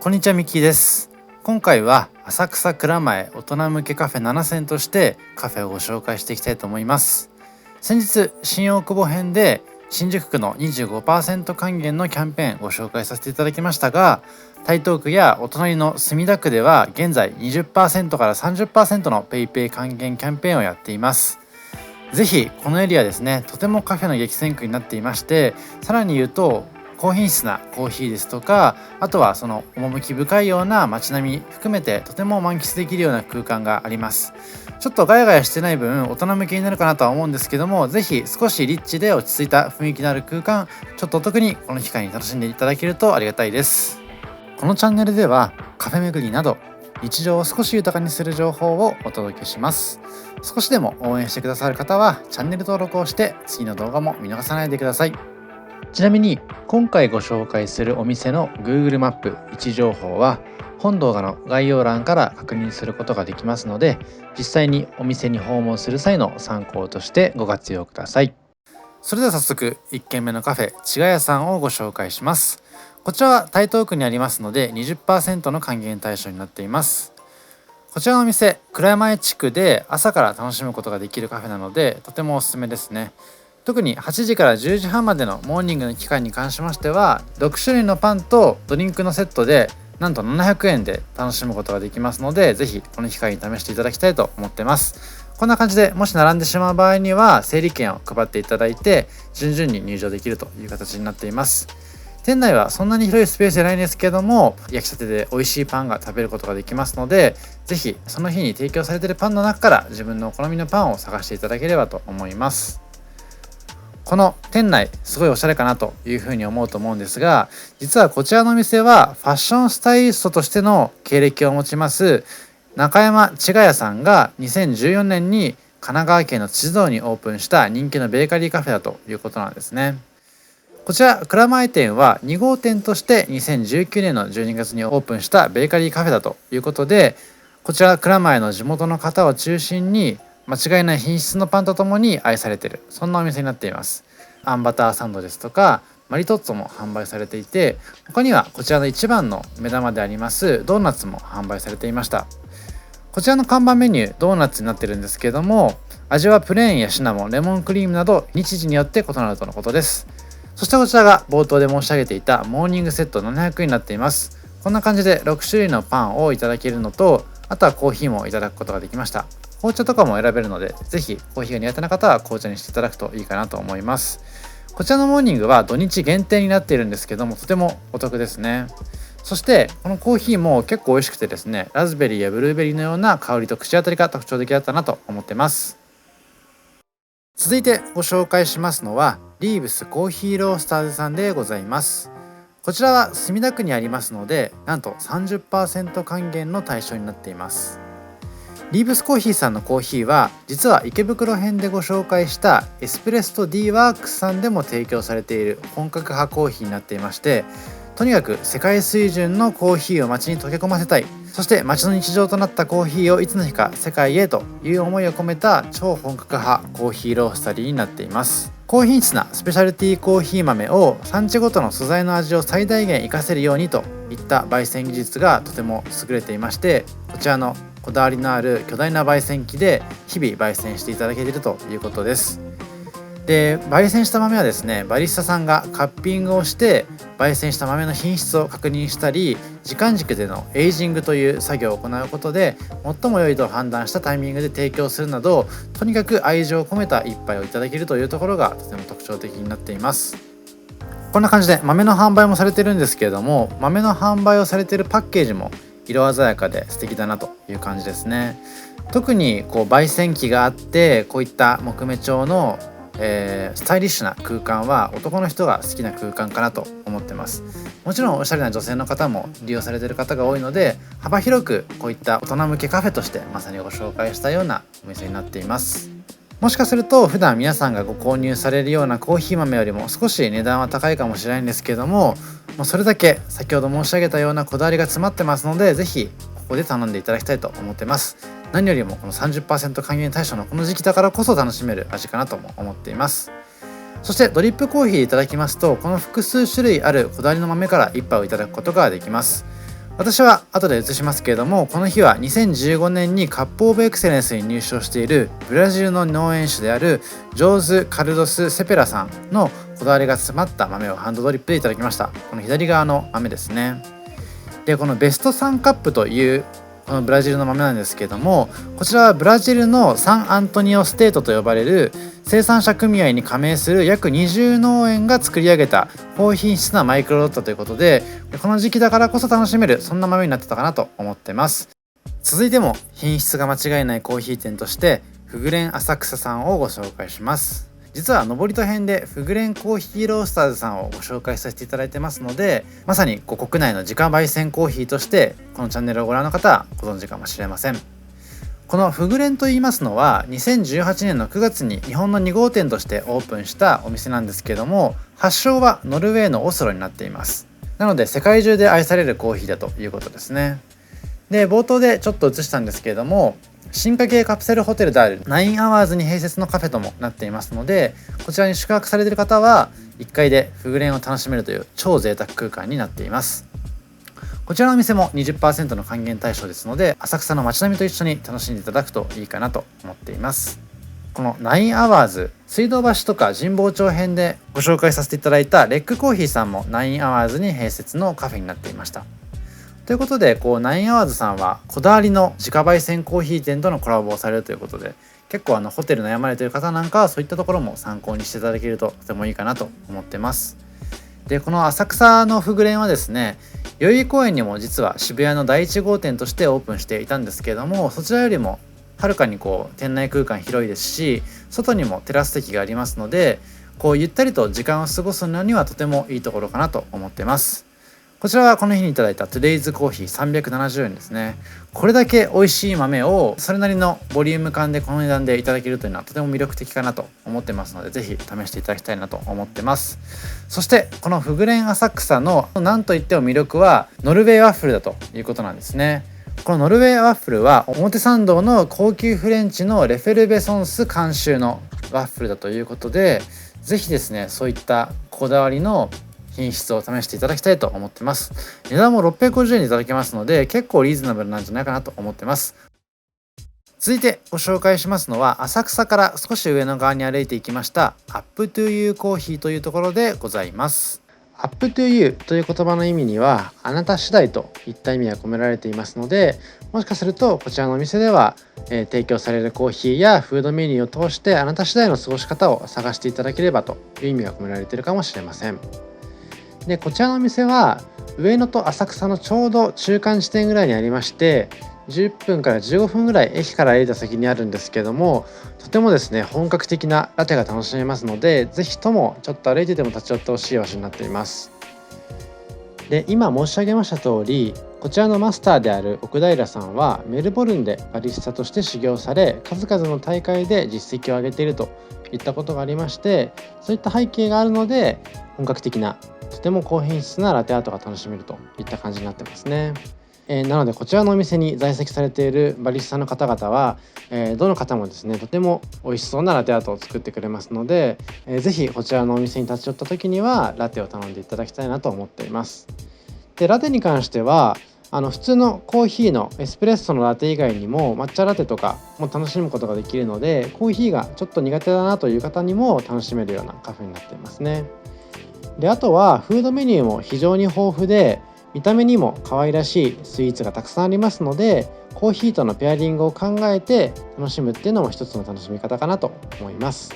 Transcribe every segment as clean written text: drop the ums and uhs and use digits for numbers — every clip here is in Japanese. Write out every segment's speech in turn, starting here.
こんにちは、ミッキーです。今回は浅草蔵前大人向けカフェ7選としてカフェをご紹介していきたいと思います。先日新大久保編で新宿区の 25% 還元のキャンペーンをご紹介させていただきましたが、台東区やお隣の墨田区では現在 20% から 30% の PayPay 還元キャンペーンをやっています。ぜひこのエリアですね、とてもカフェの激戦区になっていまして、さらに言うと高品質なコーヒーですとか、あとはその趣深いような街並み含めてとても満喫できるような空間があります。ちょっとガヤガヤしてない分大人向けになるかなとは思うんですけども、ぜひ少しリッチで落ち着いた雰囲気のある空間、ちょっとお得にこの機会に楽しんでいただけるとありがたいです。このチャンネルではカフェ巡りなど日常を少し豊かにする情報をお届けします。少しでも応援してくださる方はチャンネル登録をして次の動画も見逃さないでください。ちなみに今回ご紹介するお店の Google マップ位置情報は本動画の概要欄から確認することができますので、実際にお店に訪問する際の参考としてご活用ください。それでは早速1軒目のカフェちがやさんをご紹介します。こちらは台東区にありますので 20% の還元対象になっています。こちらのお店蔵前地区で朝から楽しむことができるカフェなのでとてもおすすめですね。特に8時から10時半までのモーニングの期間に関しましては6種類のパンとドリンクのセットでなんと700円で楽しむことができますので、ぜひこの機会に試していただきたいと思ってます。こんな感じでもし並んでしまう場合には整理券を配っていただいて順々に入場できるという形になっています。店内はそんなに広いスペースじゃないんですけども、焼きたてで美味しいパンが食べることができますので、ぜひその日に提供されているパンの中から自分のお好みのパンを探していただければと思います。この店内すごいおしゃれかなというふうに思うと思うんですが、実はこちらのお店はファッションスタイリストとしての経歴を持ちます中山千賀屋さんが2014年に神奈川県の辻堂にオープンした人気のベーカリーカフェだということなんですね。こちら蔵前店は2号店として2019年の12月にオープンしたベーカリーカフェだということで、こちら蔵前の地元の方を中心に間違いない品質のパンとともに愛されている、そんなお店になっています。あんバターサンドですとかマリトッツォも販売されていて、他にはこちらの一番の目玉でありますドーナツも販売されていました。こちらの看板メニュードーナツになってるんですけども、味はプレーンやシナモン、レモンクリームなど日時によって異なるとのことです。そしてこちらが冒頭で申し上げていたモーニングセット700円になっています。こんな感じで6種類のパンをいただけるのと、あとはコーヒーもいただくことができました。紅茶とかも選べるので、ぜひコーヒーが苦手な方は紅茶にしていただくといいかなと思います。こちらのモーニングは土日限定になっているんですけども、とてもお得ですね。そしてこのコーヒーも結構美味しくてですね、ラズベリーやブルーベリーのような香りと口当たりが特徴的だったなと思ってます。続いてご紹介しますのはリーブスコーヒーロースターズさんでございます。こちらは墨田区にありますので、なんと 30% 還元の対象になっています。リーブスコーヒーさんのコーヒーは実は池袋編でご紹介したエスプレッソ D ワークスさんでも提供されている本格派コーヒーになっていまして、とにかく世界水準のコーヒーを街に溶け込ませたい、そして街の日常となったコーヒーをいつの日か世界へという思いを込めた超本格派コーヒーロースタリーになっています。高品質なスペシャルティーコーヒー豆を産地ごとの素材の味を最大限活かせるようにといった焙煎技術がとても優れていまして、こちらのこだわりのある巨大な焙煎機で日々焙煎していただけているということです。で、焙煎した豆はですね、バリスタさんがカッピングをして焙煎した豆の品質を確認したり、時間軸でのエイジングという作業を行うことで最も良いと判断したタイミングで提供するなど、とにかく愛情を込めた一杯をいただけるというところがとても特徴的になっています。こんな感じで豆の販売もされてるんですけれども、豆の販売をされているパッケージも色鮮やかで素敵だなという感じですね。特に焙煎機があって、こういった木目調のスタイリッシュな空間は男の人が好きな空間かなと思ってます。もちろんおしゃれな女性の方も利用されている方が多いので、幅広くこういった大人向けカフェとしてまさにご紹介したようなお店になっています。もしかすると普段皆さんがご購入されるようなコーヒー豆よりも少し値段は高いかもしれないんですけども、それだけ先ほど申し上げたようなこだわりが詰まってますので、ぜひここで頼んでいただきたいと思ってます。何よりもこの 30% 還元対象のこの時期だからこそ楽しめる味かなとも思っています。そしてドリップコーヒーいただきますと、この複数種類あるこだわりの豆から一杯をいただくことができます。私は後で移しますけれども、この日は2015年にカップオブエクセレンスに入賞しているブラジルの農園主であるジョーズ・カルドス・セペラさんのこだわりが詰まった豆をハンドドリップでいただきました。この左側の豆ですね。でこのベストサンカップというこのブラジルの豆なんですけれども、こちらはブラジルのサンアントニオステートと呼ばれる生産者組合に加盟する約20農園が作り上げた高品質なマイクロロットということで、この時期だからこそ楽しめる、そんな豆になってたかなと思ってます。続いても品質が間違いないコーヒー店としてフグレン浅草さんをご紹介します。実は登戸編でフグレンコーヒーロースターズさんをご紹介させていただいてますので、まさに国内の自家焙煎コーヒーとしてこのチャンネルをご覧の方はご存知かもしれません。このフグレンと言いますのは2018年の9月に日本の2号店としてオープンしたお店なんですけれども、発祥はノルウェーのオスロになっています。なので世界中で愛されるコーヒーだということですね。で冒頭でちょっと映したんですけれども、進化系カプセルホテルである9アワーズに併設のカフェともなっていますので、こちらに宿泊されている方は1階でフグレンを楽しめるという超贅沢空間になっています。こちらのお店も 20% の還元対象ですので、浅草の街並みと一緒に楽しんでいただくといいかなと思っています。この9アワーズ、水道橋とか神保町編でご紹介させていただいたレックコーヒーさんも9アワーズに併設のカフェになっていました。ということで9アワーズさんはこだわりの自家焙煎コーヒー店とのコラボをされるということで、結構ホテル悩まれている方なんかはそういったところも参考にしていただけるととてもいいかなと思ってます。でこの浅草のフグレンはですね、代々木公園にも実は渋谷の第1号店としてオープンしていたんですけれども、そちらよりもはるかに店内空間広いですし、外にもテラス席がありますので、ゆったりと時間を過ごすのにはとてもいいところかなと思ってます。こちらはこの日にいただいたトゥデイズコーヒー370円ですね。これだけ美味しい豆をそれなりのボリューム感でこの値段でいただけるというのはとても魅力的かなと思ってますので、ぜひ試していただきたいなと思ってます。そしてこのフグレン浅草の何といっても魅力はノルウェーワッフルだということなんですね。このノルウェーワッフルは表参道の高級フレンチのレフェルベソンス監修のワッフルだということで、ぜひですねそういったこだわりの品質を試していただきたいと思ってます。値段も650円でいただけますので、結構リーズナブルなんじゃないかなと思ってます。続いてご紹介しますのは、浅草から少し上の側に歩いていきましたアップトゥーユーコーヒーというところでございます。アップトゥーユーという言葉の意味にはあなた次第といった意味が込められていますので、もしかするとこちらのお店では、提供されるコーヒーやフードメニューを通してあなた次第の過ごし方を探していただければという意味が込められているかもしれません。でこちらのお店は上野と浅草のちょうど中間地点ぐらいにありまして、10分から15分ぐらい駅から歩いた先にあるんですけども、とてもですね本格的なラテが楽しめますので、ぜひともちょっと歩いてでも立ち寄ってほしい場所になっています。で今申し上げました通り、こちらのマスターである奥平さんはメルボルンでバリスタとして修行され、数々の大会で実績を上げているといったことがありまして、そういった背景があるので本格的なとても高品質なラテアートが楽しめるといった感じになってますね。なのでこちらのお店に在籍されているバリスタの方々は、どの方もですねとても美味しそうなラテアートを作ってくれますので、ぜひこちらのお店に立ち寄った時にはラテを頼んでいただきたいなと思っています。でラテに関しては普通のコーヒーのエスプレッソのラテ以外にも抹茶ラテとかも楽しむことができるので、コーヒーがちょっと苦手だなという方にも楽しめるようなカフェになっていますね。であとはフードメニューも非常に豊富で、見た目にも可愛らしいスイーツがたくさんありますので、コーヒーとのペアリングを考えて楽しむっていうのも一つの楽しみ方かなと思います。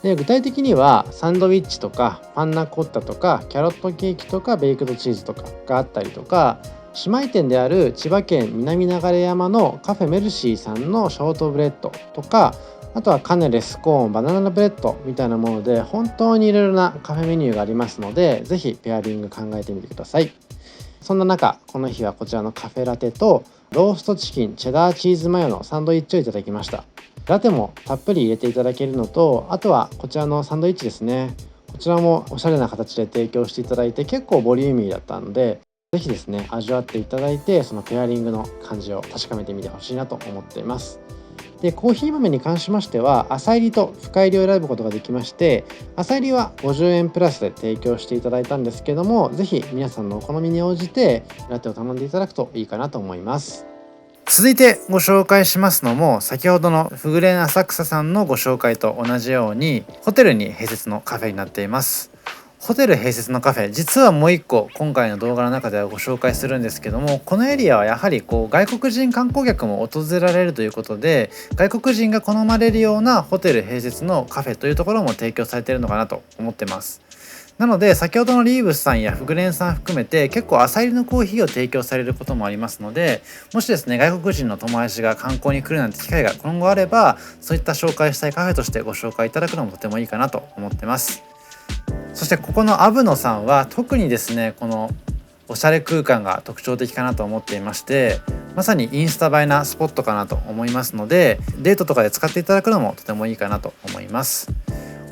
で具体的にはサンドイッチとかパンナコッタとかキャロットケーキとかベイクドチーズとかがあったりとか、姉妹店である千葉県南流山のカフェメルシーさんのショートブレッドとか、あとはカネレ、スコーン、バナナブレッドみたいなもので本当にいろいろなカフェメニューがありますので、ぜひペアリング考えてみてください。そんな中、この日はこちらのカフェラテとローストチキンチェダーチーズマヨのサンドイッチをいただきました。ラテもたっぷり入れていただけるのと、あとはこちらのサンドイッチですね、こちらもおしゃれな形で提供していただいて結構ボリューミーだったので、ぜひですね味わっていただいて、そのペアリングの感じを確かめてみてほしいなと思っています。でコーヒー豆に関しましては浅入りと深入りを選ぶことができまして、浅入りは50円プラスで提供していただいたんですけども、ぜひ皆さんのお好みに応じてラテを頼んでいただくといいかなと思います。続いてご紹介しますのも、先ほどのフグレン浅草さんのご紹介と同じようにホテルに併設のカフェになっています。ホテル併設のカフェ、実はもう一個今回の動画の中ではご紹介するんですけども、このエリアはやはり外国人観光客も訪れられるということで、外国人が好まれるようなホテル併設のカフェというところも提供されているのかなと思ってます。なので先ほどのリーブスさんやフグレンさん含めて結構浅入りのコーヒーを提供されることもありますので、もしですね外国人の友達が観光に来るなんて機会が今後あれば、そういった紹介したいカフェとしてご紹介いただくのもとてもいいかなと思ってます。そしてここのアブノさんは特にですねこのおしゃれ空間が特徴的かなと思っていまして、まさにインスタ映えなスポットかなと思いますので、デートとかで使っていただくのもとてもいいかなと思います。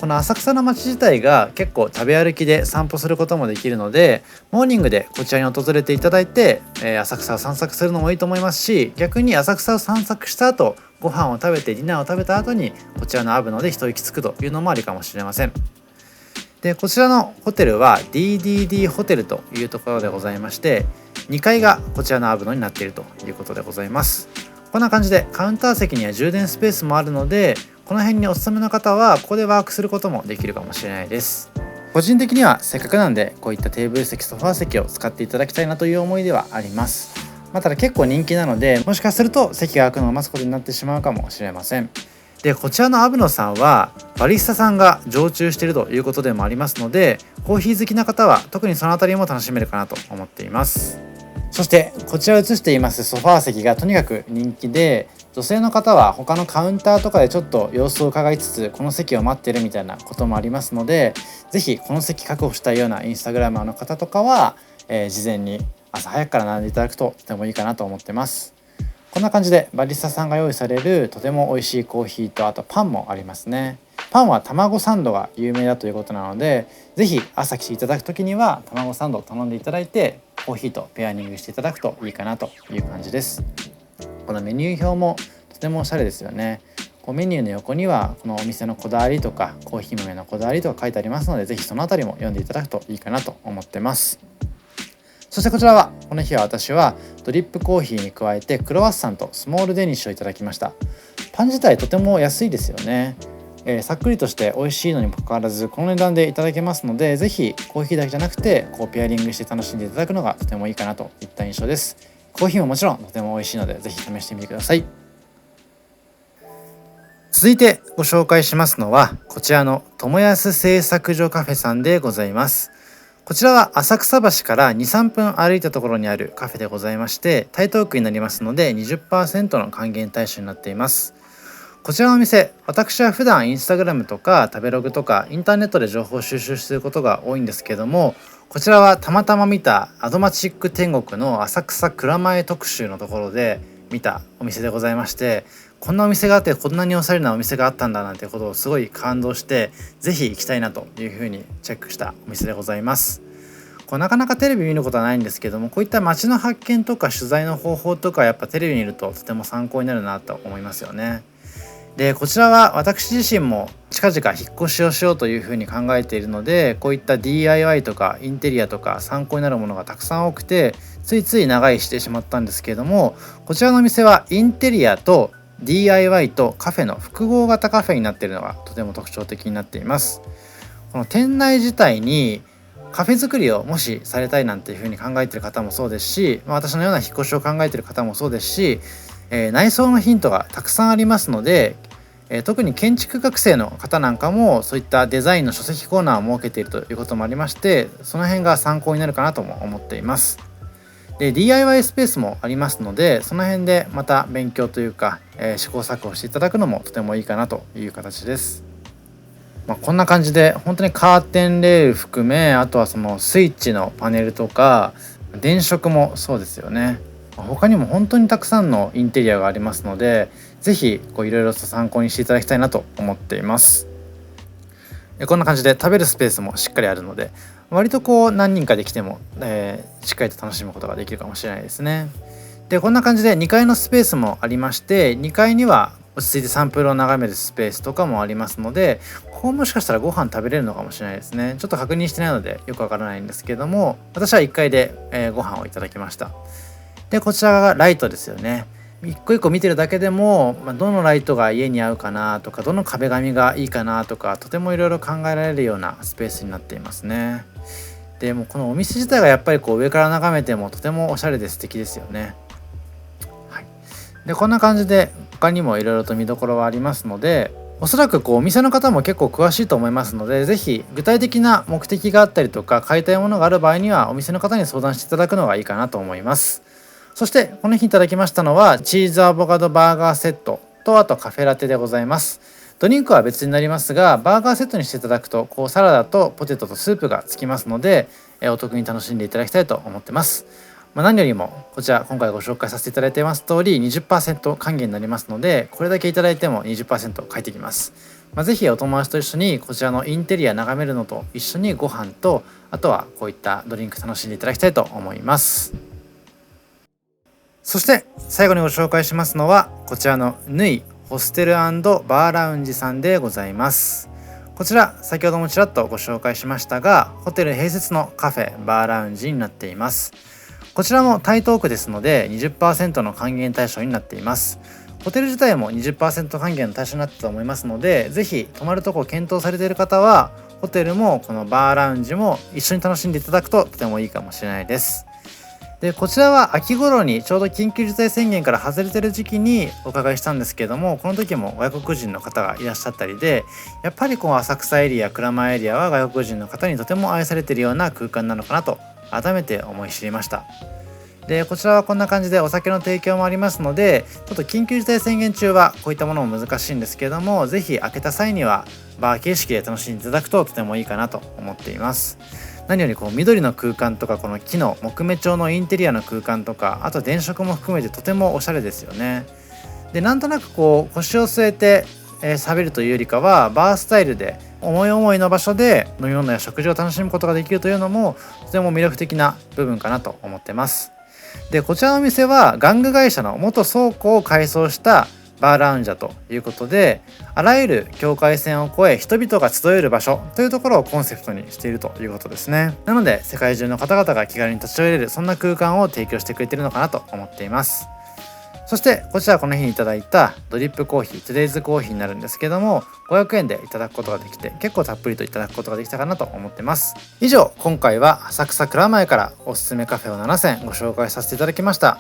この浅草の街自体が結構食べ歩きで散歩することもできるので、モーニングでこちらに訪れていただいて、浅草を散策するのもいいと思いますし、逆に浅草を散策した後ご飯を食べてディナーを食べた後にこちらのアブノで一息つくというのもありかもしれません。でこちらのホテルは DDD ホテルというところでございまして、2階がこちらのアブノになっているということでございます。こんな感じでカウンター席には充電スペースもあるので、この辺にお勤めの方はここでワークすることもできるかもしれないです。個人的にはせっかくなんでこういったテーブル席ソファー席を使っていただきたいなという思いではあります。ただ結構人気なので、もしかすると席が空くのを待つことになってしまうかもしれません。でこちらのアブノさんはバリスタさんが常駐しているということでもありますので、コーヒー好きな方は特にそのあたりも楽しめるかなと思っています。そしてこちら映していますソファー席がとにかく人気で、女性の方は他のカウンターとかでちょっと様子を伺いつつこの席を待ってるみたいなこともありますので、ぜひこの席確保したいようなインスタグラマーの方とかは、事前に朝早くから並んでいただくととてもいいかなと思ってます。こんな感じでバリスタさんが用意されるとても美味しいコーヒーと、あとパンもありますね。パンは卵サンドが有名だということなので、ぜひ朝来ていただく時には卵サンドを頼んでいただいてコーヒーとペアリングしていただくといいかなという感じです。このメニュー表もとてもおしゃれですよね。メニューの横にはこのお店のこだわりとかコーヒー豆のこだわりとか書いてありますので、ぜひそのあたりも読んでいただくといいかなと思ってます。そしてこちらはこの日は私はドリップコーヒーに加えてクロワッサンとスモールデニッシュをいただきました。パン自体とても安いですよね。さっくりとして美味しいのにもかかわらずこの値段でいただけますので、ぜひコーヒーだけじゃなくてペアリングして楽しんでいただくのがとてもいいかなといった印象です。コーヒーももちろんとても美味しいのでぜひ試してみてください。続いてご紹介しますのはこちらの友安製作所カフェさんでございます。こちらは浅草橋から 2,3 分歩いたところにあるカフェでございまして、台東区になりますので 20% の還元対象になっています。こちらのお店、私は普段インスタグラムとか食べログとかインターネットで情報収集していることが多いんですけども、こちらはたまたま見たアドマチック天国の浅草蔵前特集のところで見たお店でございまして、こんなお店があってこんなにおしゃれなお店があったんだなんてことをすごい感動して、ぜひ行きたいなというふうにチェックしたお店でございます。なかなかテレビ見ることはないんですけども、こういった街の発見とか取材の方法とかやっぱテレビにいるととても参考になるなと思いますよね。でこちらは私自身も近々引っ越しをしようというふうに考えているので、こういった DIY とかインテリアとか参考になるものがたくさん多くて、ついつい長居してしまったんですけれども、こちらのお店はインテリアと DIY とカフェの複合型カフェになっているのがとても特徴的になっています。この店内自体にカフェ作りをもしされたいなんていうふうに考えている方もそうですし、私のような引っ越しを考えている方もそうですし、内装のヒントがたくさんありますので、特に建築学生の方なんかもそういったデザインの書籍コーナーを設けているということもありまして、その辺が参考になるかなとも思っています。で DIY スペースもありますので、その辺でまた勉強というか、試行錯誤していただくのもとてもいいかなという形です。こんな感じで本当にカーテンレール含め、あとはそのスイッチのパネルとか電飾もそうですよね。他にも本当にたくさんのインテリアがありますので、ぜひいろいろと参考にしていただきたいなと思っています。こんな感じで食べるスペースもしっかりあるので、割と何人かで来ても、しっかりと楽しむことができるかもしれないですね。でこんな感じで2階のスペースもありまして、2階には落ち着いてサンプルを眺めるスペースとかもありますので、ここもしかしたらご飯食べれるのかもしれないですね。ちょっと確認してないのでよくわからないんですけども、私は1階で、ご飯をいただきました。でこちらがライトですよね。一個一個見てるだけでも、どのライトが家に合うかなとか、どの壁紙がいいかなとか、とてもいろいろ考えられるようなスペースになっていますね。でもこのお店自体がやっぱり上から眺めてもとてもおしゃれで素敵ですよね。はい、でこんな感じで他にもいろいろと見どころはありますので、おそらくお店の方も結構詳しいと思いますので、是非具体的な目的があったりとか買いたいものがある場合にはお店の方に相談していただくのがいいかなと思います。そしてこの日いただきましたのはチーズアボカドバーガーセットと、あとカフェラテでございます。ドリンクは別になりますが、バーガーセットにしていただくとサラダとポテトとスープがつきますので、お得に楽しんでいただきたいと思ってます。何よりもこちら今回ご紹介させていただいています通り 20% 還元になりますので、これだけいただいても 20% 返ってきます。ぜひお友達と一緒にこちらのインテリア眺めるのと一緒にご飯と、あとはこういったドリンク楽しんでいただきたいと思います。そして最後にご紹介しますのはこちらのヌイホステル&バーラウンジさんでございます。こちら先ほどもちらっとご紹介しましたが、ホテル併設のカフェバーラウンジになっています。こちらも台東区ですので 20% の還元対象になっています。ホテル自体も 20% 還元の対象になったと思いますので、ぜひ泊まるとこ検討されている方はホテルもこのバーラウンジも一緒に楽しんでいただくととてもいいかもしれないです。でこちらは秋頃にちょうど緊急事態宣言から外れてる時期にお伺いしたんですけども、この時も外国人の方がいらっしゃったりで、やっぱり浅草エリア蔵前エリアは外国人の方にとても愛されているような空間なのかなと改めて思い知りました。でこちらはこんな感じでお酒の提供もありますので、ちょっと緊急事態宣言中はこういったものも難しいんですけども、ぜひ開けた際にはバー形式で楽しんでいただくととてもいいかなと思っています。何より緑の空間とかこの木の木目調のインテリアの空間とか、あと電飾も含めてとてもおしゃれですよね。でなんとなく腰を据えて喋るというよりかはバースタイルで思い思いの場所で飲み物や食事を楽しむことができるというのもとても魅力的な部分かなと思ってます。でこちらのお店は玩具会社の元倉庫を改装したバーラウンジャということで、あらゆる境界線を越え人々が集える場所というところをコンセプトにしているということですね。なので世界中の方々が気軽に立ち寄れる、そんな空間を提供してくれているのかなと思っています。そしてこちらこの日にいただいたドリップコーヒートゥデイズコーヒーになるんですけども、500円でいただくことができて結構たっぷりといただくことができたかなと思ってます。以上今回は浅草蔵前からおすすめカフェを7選ご紹介させていただきました。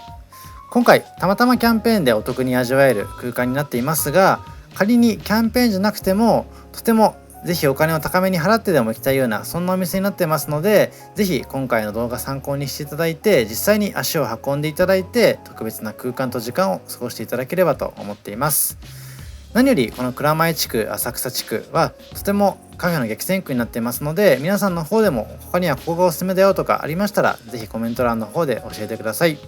今回たまたまキャンペーンでお得に味わえる空間になっていますが、仮にキャンペーンじゃなくてもとてもぜひお金を高めに払ってでも行きたいようなそんなお店になってますので、ぜひ今回の動画参考にしていただいて実際に足を運んでいただいて特別な空間と時間を過ごしていただければと思っています。何よりこの蔵前地区浅草地区はとてもカフェの激戦区になっていますので、皆さんの方でも他にはここがおすすめだよとかありましたらぜひコメント欄の方で教えてください。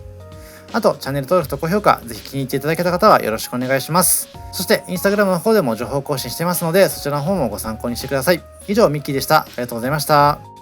あとチャンネル登録と高評価ぜひ気に入っていただけた方はよろしくお願いします。そしてインスタグラムの方でも情報更新してますので、そちらの方もご参考にしてください。以上ミッキーでした。ありがとうございました。